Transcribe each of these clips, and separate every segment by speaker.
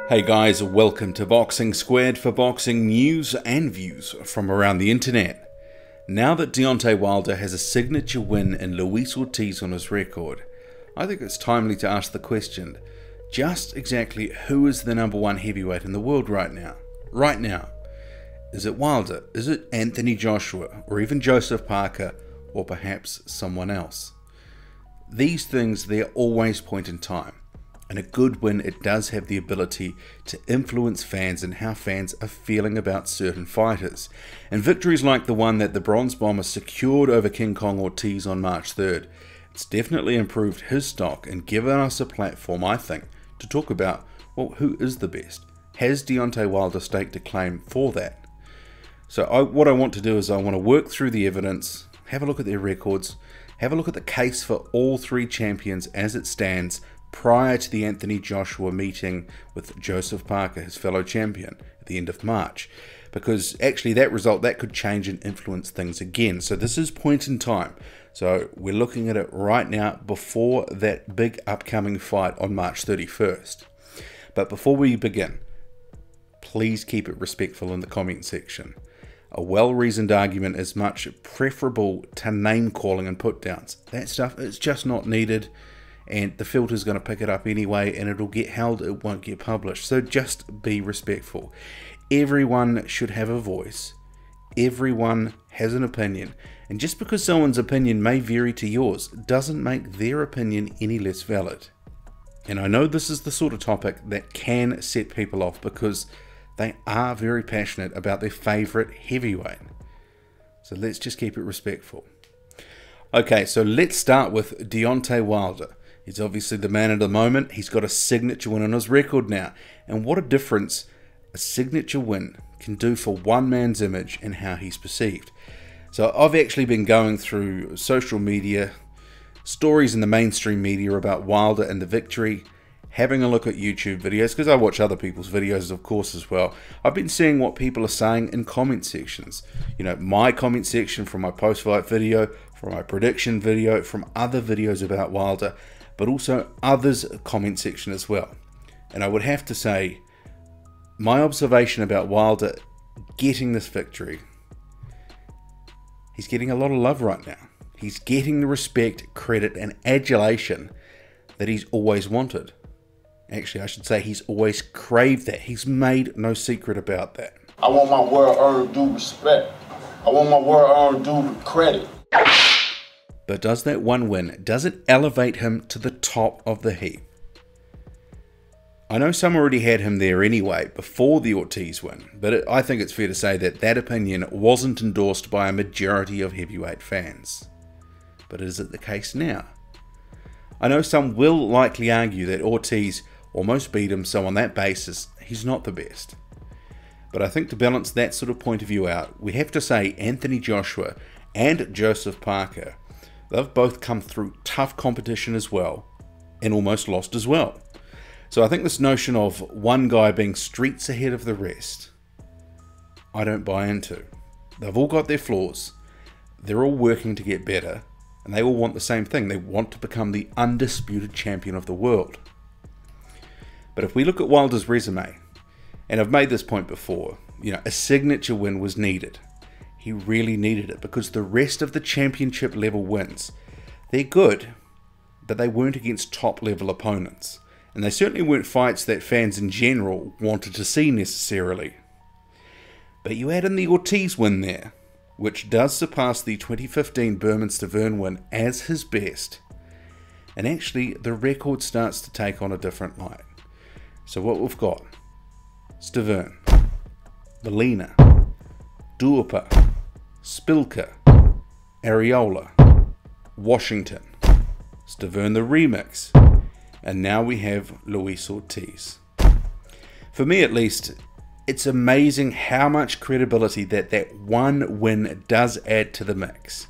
Speaker 1: Hey guys, welcome to Boxing Squared for boxing news and views from around the internet. Now that Deontay Wilder has a signature win in Luis Ortiz on his record, I think it's timely to ask the question, just exactly who is the number one heavyweight in the world right now? Right now. Is it Wilder? Is it Anthony Joshua? Or even Joseph Parker? Or perhaps someone else? These things, they're always point in time. And a good win, it does have the ability to influence fans and how fans are feeling about certain fighters. And victories like the one that the Bronze Bomber secured over King Kong Ortiz on March 3rd, it's definitely improved his stock and given us a platform, I think, to talk about, well, who is the best? Has Deontay Wilder staked a claim for that? So what I want to do is I want to work through the evidence, have a look at their records, have a look at the case for all three champions as it stands, prior to the Anthony Joshua meeting with Joseph Parker, his fellow champion, at the end of March. Because actually that result, that could change and influence things again. So this is point in time. So we're looking at it right now before that big upcoming fight on March 31st. But before we begin, please keep it respectful in the comment section. A well-reasoned argument is much preferable to name-calling and put-downs. That stuff is just not needed. And the filter's going to pick it up anyway, and it'll get held, it won't get published. So just be respectful. Everyone should have a voice. Everyone has an opinion. And just because someone's opinion may vary to yours, doesn't make their opinion any less valid. And I know this is the sort of topic that can set people off because they are very passionate about their favourite heavyweight. So let's just keep it respectful. Okay, so let's start with Deontay Wilder. He's obviously the man of the moment. He's got a signature win on his record now. And what a difference a signature win can do for one man's image and how he's perceived. So I've actually been going through social media, stories in the mainstream media about Wilder and the victory, having a look at YouTube videos, because I watch other people's videos of course as well. I've been seeing what people are saying in comment sections. You know, my comment section from my post-fight video, from my prediction video, from other videos about Wilder, but also others' comment section as well. And I would have to say, my observation about Wilder getting this victory, he's getting a lot of love right now. He's getting the respect, credit, and adulation that he's always wanted. Actually, I should say he's always craved that. He's made no secret about that.
Speaker 2: I want my well-earned due respect. I want my well-earned due credit.
Speaker 1: But does that one win, does it elevate him to the top of the heap? I know some already had him there anyway, before the Ortiz win, but I think it's fair to say that that opinion wasn't endorsed by a majority of heavyweight fans. But is it the case now? I know some will likely argue that Ortiz almost beat him, so on that basis, he's not the best. But I think to balance that sort of point of view out, we have to say Anthony Joshua and Joseph Parker, they've both come through tough competition as well, and almost lost as well. So I think this notion of one guy being streets ahead of the rest, I don't buy into. They've all got their flaws, they're all working to get better, and they all want the same thing. They want to become the undisputed champion of the world. But if we look at Wilder's resume, and I've made this point before, you know, a signature win was needed. He really needed it because the rest of the championship level wins, they're good, but they weren't against top level opponents. And they certainly weren't fights that fans in general wanted to see necessarily. But you add in the Ortiz win there, which does surpass the 2015 Berman Stavern win as his best. And actually the record starts to take on a different light. So what we've got, Stavern, Molina, Duopa, Spilka, Areola, Washington, Stavern the remix, and now we have Luis Ortiz. For me at least, it's amazing how much credibility that one win does add to the mix.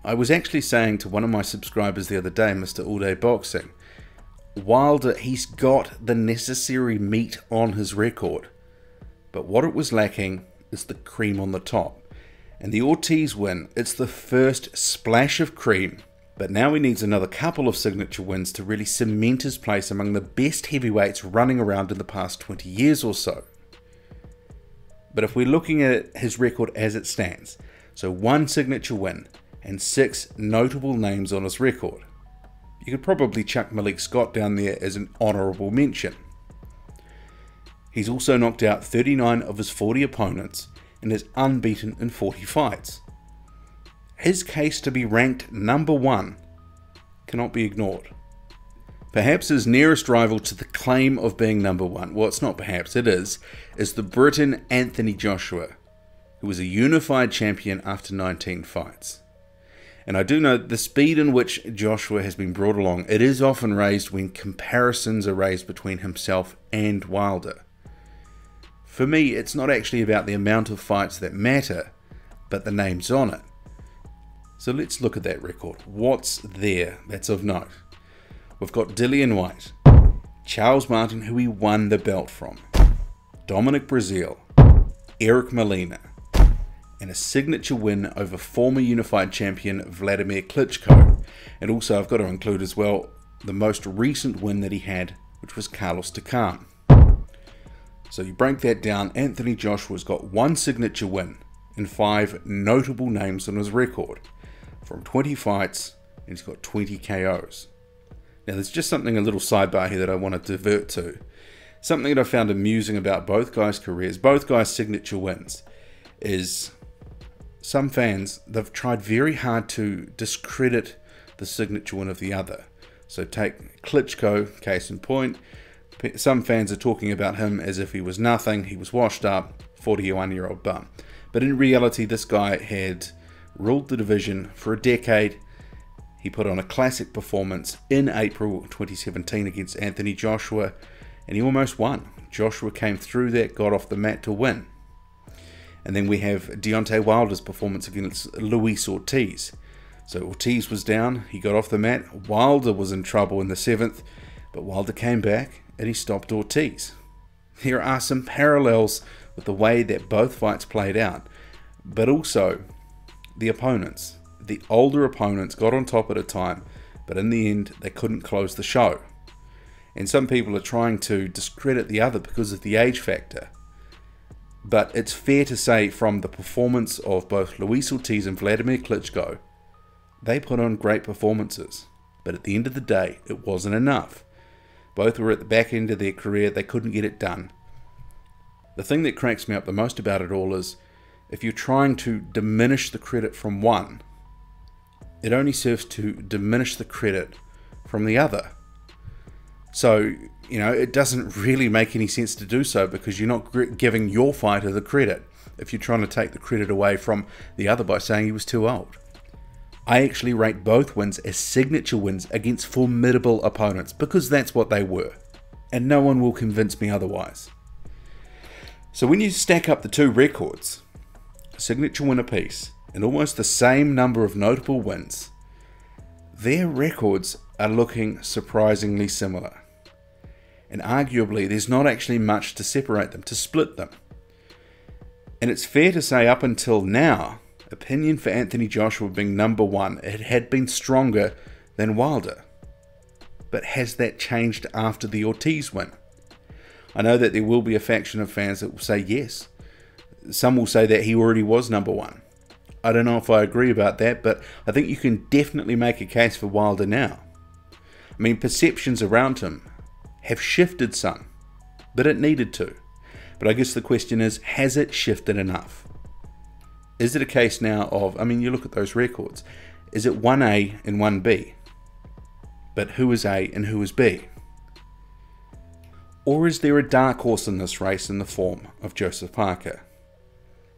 Speaker 1: I was actually saying to one of my subscribers the other day, Mr. All Day Boxing, Wilder, he's got the necessary meat on his record, but what it was lacking is the cream on the top. And the Ortiz win, it's the first splash of cream But now he needs another couple of signature wins to really cement his place among the best heavyweights running around in the past 20 years or so. But if we're looking at his record as it stands, so 1 signature win and 6 notable names on his record, you could probably chuck Malik Scott down there as an honourable mention. He's also knocked out 39 of his 40 opponents and is unbeaten in 40 fights. His case to be ranked number 1 cannot be ignored. Perhaps his nearest rival to the claim of being number 1, well, it's not perhaps, it is the Briton Anthony Joshua, who was a unified champion after 19 fights. And I do know the speed in which Joshua has been brought along, it is often raised when comparisons are raised between himself and Wilder. For me, it's not actually about the amount of fights that matter, but the names on it. So let's look at that record. What's there that's of note? We've got Dillian Whyte, Charles Martin, who he won the belt from, Dominic Breazeale, Eric Molina, and a signature win over former unified champion Wladimir Klitschko. And also I've got to include as well the most recent win that he had, which was Carlos Takam. So you break that down, Anthony Joshua's got 1 signature win and 5 notable names on his record from 20 fights, and he's got 20 KOs. Now there's just something, a little sidebar here that I want to divert to. Something that I found amusing about both guys' careers, both guys' signature wins, is some fans, they've tried very hard to discredit the signature win of the other. So take Klitschko, case in point. Some fans are talking about him as if he was nothing, he was washed up, 41-year-old bum. But in reality, this guy had ruled the division for a decade. He put on a classic performance in April 2017 against Anthony Joshua, and he almost won. Joshua came through that, got off the mat to win. And then we have Deontay Wilder's performance against Luis Ortiz. So Ortiz was down, he got off the mat, Wilder was in trouble in the 7th, but Wilder came back and he stopped Ortiz. There are some parallels with the way that both fights played out, but also the opponents. The older opponents got on top at a time, but in the end they couldn't close the show. And some people are trying to discredit the other because of the age factor. But it's fair to say from the performance of both Luis Ortiz and Wladimir Klitschko, they put on great performances. But at the end of the day, it wasn't enough. Both were at the back end of their career, they couldn't get it done. The thing that cracks me up the most about it all is, if you're trying to diminish the credit from one, it only serves to diminish the credit from the other. So, it doesn't really make any sense to do so, because you're not giving your fighter the credit if you're trying to take the credit away from the other by saying he was too old. I actually rate both wins as signature wins against formidable opponents, because that's what they were, and no one will convince me otherwise. So when you stack up the two records, signature win apiece, and almost the same number of notable wins, their records are looking surprisingly similar. And arguably, there's not actually much to separate them, to split them. And it's fair to say up until now, opinion for Anthony Joshua being number one, it had been stronger than Wilder. But has that changed after the Ortiz win? I know that there will be a faction of fans that will say yes. Some will say that he already was number one. I don't know if I agree about that, but I think you can definitely make a case for Wilder now. I mean, perceptions around him have shifted some, but it needed to. But I guess the question is, has it shifted enough? Is it a case now of, you look at those records, is it 1A and 1B? But who is A and who is B? Or is there a dark horse in this race in the form of Joseph Parker?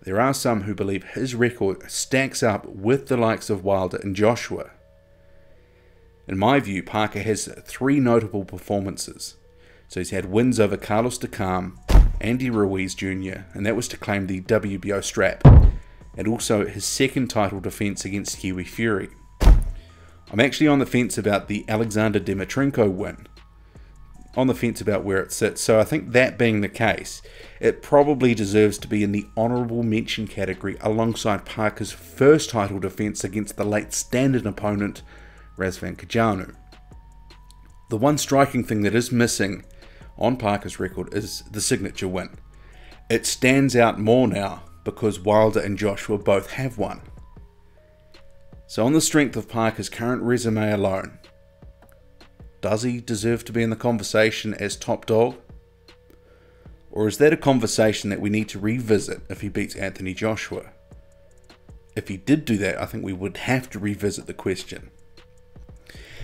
Speaker 1: There are some who believe his record stacks up with the likes of Wilder and Joshua. In my view, Parker has 3 notable performances. So he's had wins over Carlos Takam, Andy Ruiz Jr., and that was to claim the WBO strap, and also his second title defense against Hughie Fury. I'm actually on the fence about the Alexander Dimitrenko win. On the fence about where it sits, so I think that being the case, it probably deserves to be in the honourable mention category alongside Parker's first title defence against the late standard opponent Razvan Kajanu. The one striking thing that is missing on Parker's record is the signature win. It stands out more now because Wilder and Joshua both have one. So on the strength of Parker's current resume alone, does he deserve to be in the conversation as top dog? Or is that a conversation that we need to revisit if he beats Anthony Joshua? If he did do that, I think we would have to revisit the question.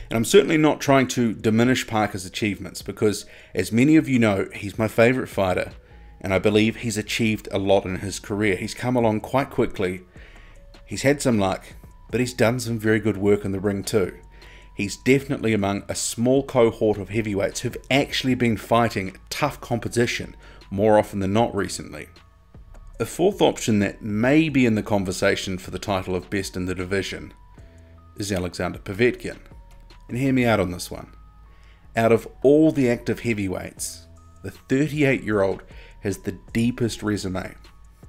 Speaker 1: And I'm certainly not trying to diminish Parker's achievements because, as many of you know, he's my favourite fighter and I believe he's achieved a lot in his career. He's come along quite quickly, he's had some luck, but he's done some very good work in the ring too. He's definitely among a small cohort of heavyweights who've actually been fighting tough competition more often than not recently. A fourth option that may be in the conversation for the title of best in the division is Alexander Povetkin. And hear me out on this one. Out of all the active heavyweights, the 38-year-old has the deepest resume.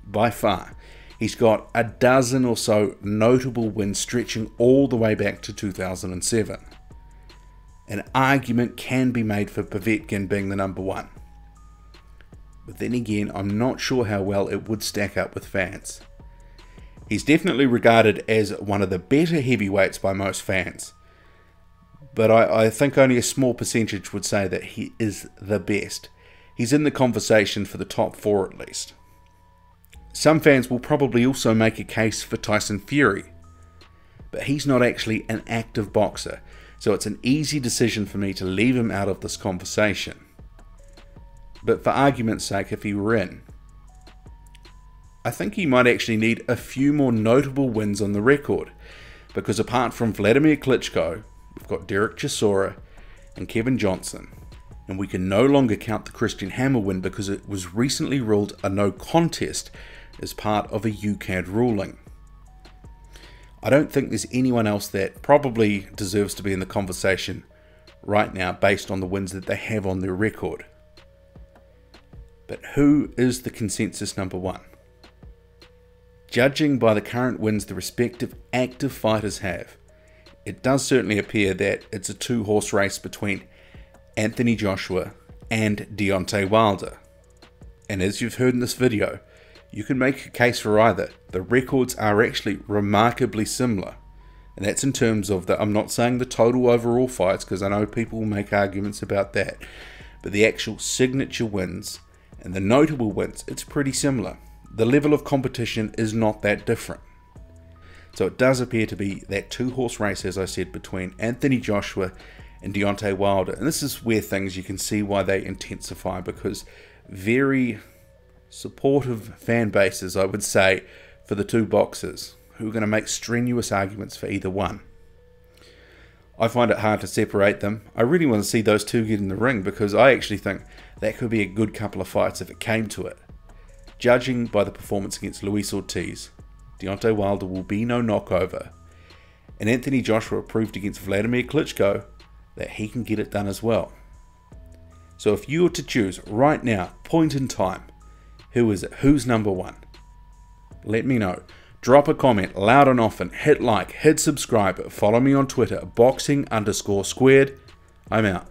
Speaker 1: By far. He's got a dozen or so notable wins stretching all the way back to 2007. An argument can be made for Povetkin being the number one. But then again, I'm not sure how well it would stack up with fans. He's definitely regarded as one of the better heavyweights by most fans. But I think only a small percentage would say that he is the best. He's in the conversation for the top 4 at least. Some fans will probably also make a case for Tyson Fury, but he's not actually an active boxer, so it's an easy decision for me to leave him out of this conversation. But for argument's sake, if he were in, I think he might actually need a few more notable wins on the record, because apart from Wladimir Klitschko, we've got Derek Chisora and Kevin Johnson, and we can no longer count the Christian Hammer win because it was recently ruled a no contest as part of a UCAD ruling. I don't think there's anyone else that probably deserves to be in the conversation right now based on the wins that they have on their record. But who is the consensus number one? Judging by the current wins the respective active fighters have, it does certainly appear that it's a 2-horse race between Anthony Joshua and Deontay Wilder. And as you've heard in this video, you can make a case for either. The records are actually remarkably similar. And that's in terms of I'm not saying the total overall fights, because I know people will make arguments about that. But the actual signature wins and the notable wins, it's pretty similar. The level of competition is not that different. So it does appear to be that 2-horse race, as I said, between Anthony Joshua and Deontay Wilder. And this is where things, you can see why they intensify, because very supportive fan bases, I would say, for the two boxers, who are going to make strenuous arguments for either one. I find it hard to separate them. I really want to see those two get in the ring, because I actually think that could be a good couple of fights if it came to it. Judging by the performance against Luis Ortiz, Deontay Wilder will be no knockover, and Anthony Joshua proved against Wladimir Klitschko that he can get it done as well. So if you were to choose right now, point in time, who is it? Who's number one? Let me know. Drop a comment loud and often, hit like, hit subscribe, follow me on Twitter, boxing_squared. I'm out.